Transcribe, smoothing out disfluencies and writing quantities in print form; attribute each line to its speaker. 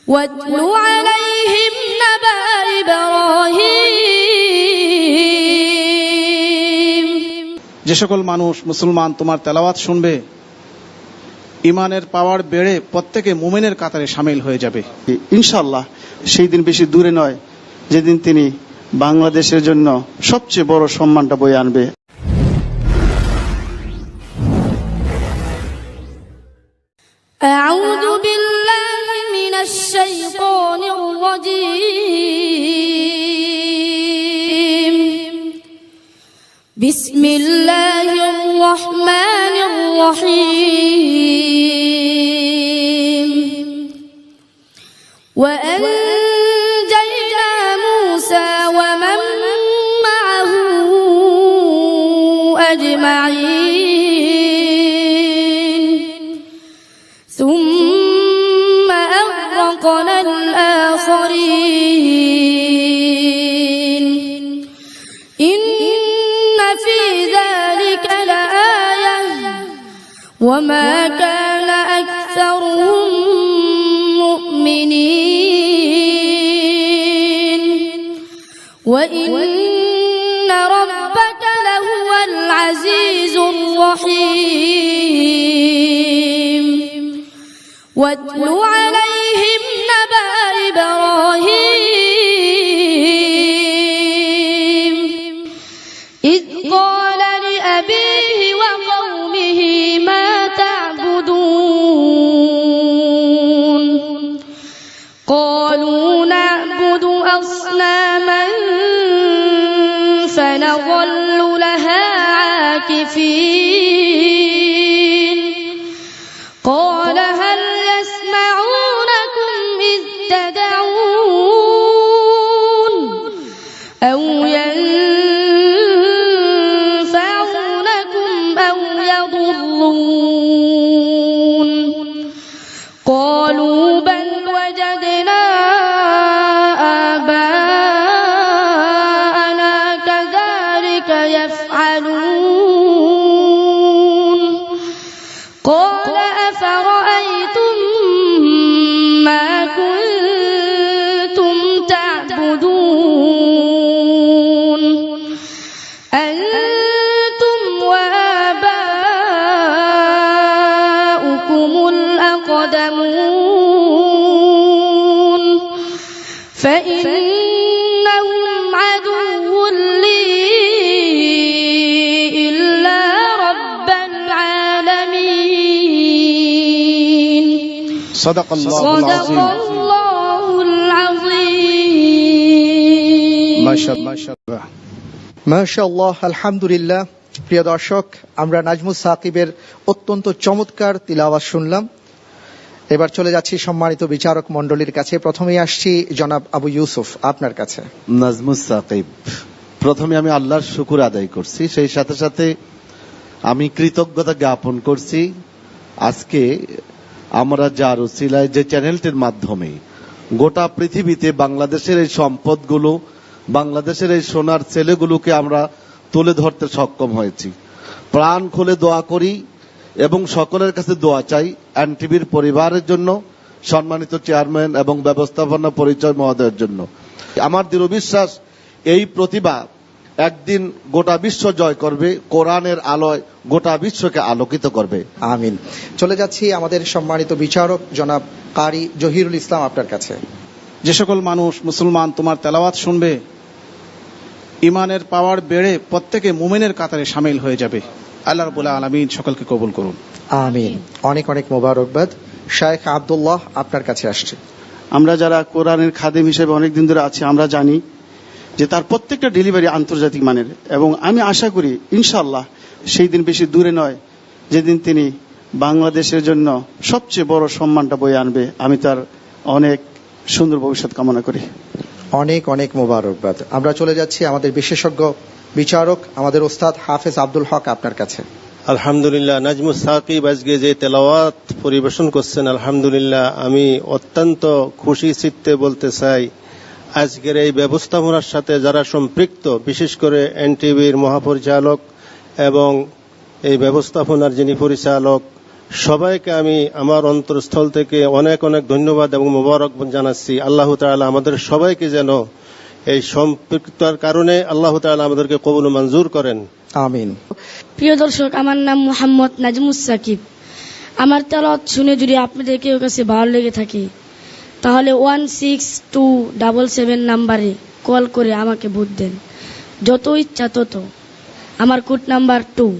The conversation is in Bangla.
Speaker 1: واتل عليهم نبأ إبراهيم
Speaker 2: যে সকল মানুষ মুসলমান তোমার তেলাওয়াত শুনবে ইমানের পাওয়ার বেড়ে প্রত্যেকে মুমিনের কাতারে শামিল হয়ে যাবে।
Speaker 3: ইনশাআল্লাহ সেই দিন বেশি দূরে নয় যেদিন তিনি বাংলাদেশের জন্য সবচেয়ে বড় সম্মানটা বয়ে আনবে।
Speaker 1: أعوذ بالله من الشيطان الرجيم بسم الله الرحمن الرحيم وأنجينا موسى ومن معه أجمعين ثم أغرقنا الآخرين إن في ذلك لآية وما كان أكثرهم مؤمنين وإن ربك لهو العزيز الرحيم واتل عليهم نبأ إبراهيم إذ قال لأبيه وقومه ما تعبدون قالوا نعبد أصناما فنظل لها عاكفين قال هل يسمعونكم إذ تدعون أو ينفعونكم أو يضرون قالوا بل وجدنا آباءنا كذلك يفعلون قال أفرأيتم ما كنتم تعبدون أنتم وآباؤكم الأقدمون فإنهم عدو لي إلا رب العالمين
Speaker 2: صدق الله
Speaker 1: صدق
Speaker 2: العظيم
Speaker 1: الله العظيم
Speaker 2: মাশাআল্লাহ
Speaker 4: মাশাআল্লাহ আলহামদুলিল্লাহ। প্রিয় দর্শক, আমরা নাজমুস সাকিবের অত্যন্ত চমৎকার তিলাওয়াত শুনলাম। এবার চলে যাচ্ছি সম্মানিত বিচারক মণ্ডলীর কাছে। প্রথমেই আসছি জনাব আবু ইউসুফ, আপনার কাছে।
Speaker 5: নাজমুস সাকিব, প্রথমে আমি আল্লাহর শুকর আদায় করছি, সেই সাথে সাথে আমি কৃতজ্ঞতা জ্ঞাপন করছি আজকে আমরা যার উসিলায় যে চ্যানেলটির মাধ্যমে গোটা পৃথিবীতে বাংলাদেশের এই সম্পদগুলো, বাংলাদেশের এই সোনার ছেলেগুলোকে আমরা তুলে ধরতে সক্ষম হয়েছি। প্রাণ খুলে দোয়া করি এবং সকলের কাছে দোয়া চাই এনটিভির পরিবারের জন্য, সম্মানিত চেয়ারম্যান এবং ব্যবস্থাপনা পরিচয় মহোদয়ের জন্য। আমার দৃঢ় বিশ্বাস এই প্রতিভা একদিন গোটা বিশ্ব জয় করবে, কোরআনের আলোয় গোটা বিশ্বকে আলোকিত করবে।
Speaker 4: আমিন। চলে যাচ্ছি আমাদের সম্মানিত বিচারক জনাব কারি জহিরুল ইসলাম, আপনার কাছে।
Speaker 2: যে সকল মানুষ মুসলমান তোমার তেলাওয়াত শুনবে ইমানের পাওয়ার বেড়ে প্রত্যেকে মুমিনের কাতারে শামিল হয়ে যাবে। আল্লাহ রাব্বুল আলামিন সকলকে কবুল করুন।
Speaker 4: আমিন। অনেক অনেক মোবারকবাদ। শায়েখ আব্দুল্লাহ, আপনার কাছে আসছে।
Speaker 3: আমরা যারা কোরআনের খাদেম হিসেবে অনেকদিন ধরে আছি, আমরা জানি যে তার প্রত্যেকটা ডেলিভারি আন্তর্জাতিক মানের, এবং আমি আশা করি ইনশাআল্লাহ সেই দিন বেশি দূরে নয় যেদিন তিনি বাংলাদেশের জন্য সবচেয়ে বড় সম্মানটা বয়ে আনবে। আমি তার অনেক সুন্দর ভবিষ্যৎ কামনা করি।
Speaker 4: অনেক অনেক মোবারকবাদ। আমরা চলে যাচ্ছি আমাদের বিশেষজ্ঞ বিচারক আমাদের ওস্তাদ হাফেজ আব্দুল হক, আপনার কাছে।
Speaker 6: আলহামদুলিল্লাহ, নাজমুস সাকিব আজকে যে তেলাওয়াত পরিবেশন করছেন, আলহামদুলিল্লাহ আমি অত্যন্ত খুশি চিত্তে বলতে চাই, আজকের এই ব্যবস্থাপনার সাথে যারা সম্পৃক্ত, বিশেষ করে এনটিভির মহাপরিচালক এবং এই ব্যবস্থাপনার যিনি পরিচালক সবাইকে আমি আমার অন্তরস্থল থেকে অনেক অনেক ধন্যবাদ এবং মোবারকবাদ জানাচ্ছি। আল্লাহ তাআলা আমাদের সবাইকে যেন এই সম্পৃক্ততার কারণে আল্লাহ তাআলা আমাদেরকে কবুল ও মঞ্জুর করেন।
Speaker 4: আমিন।
Speaker 1: প্রিয় দর্শক, আমার নাম মোহাম্মদ নাজমুস সাকিব। আমার তেলাওয়াত শুনে যদি আপনাদের কেউ কাছে ভালো লেগে থাকে তাহলে 16277 নাম্বারে কল করে আমাকে ভোট দেন, যত ইচ্ছা তত। আমার কোড নাম্বার 2।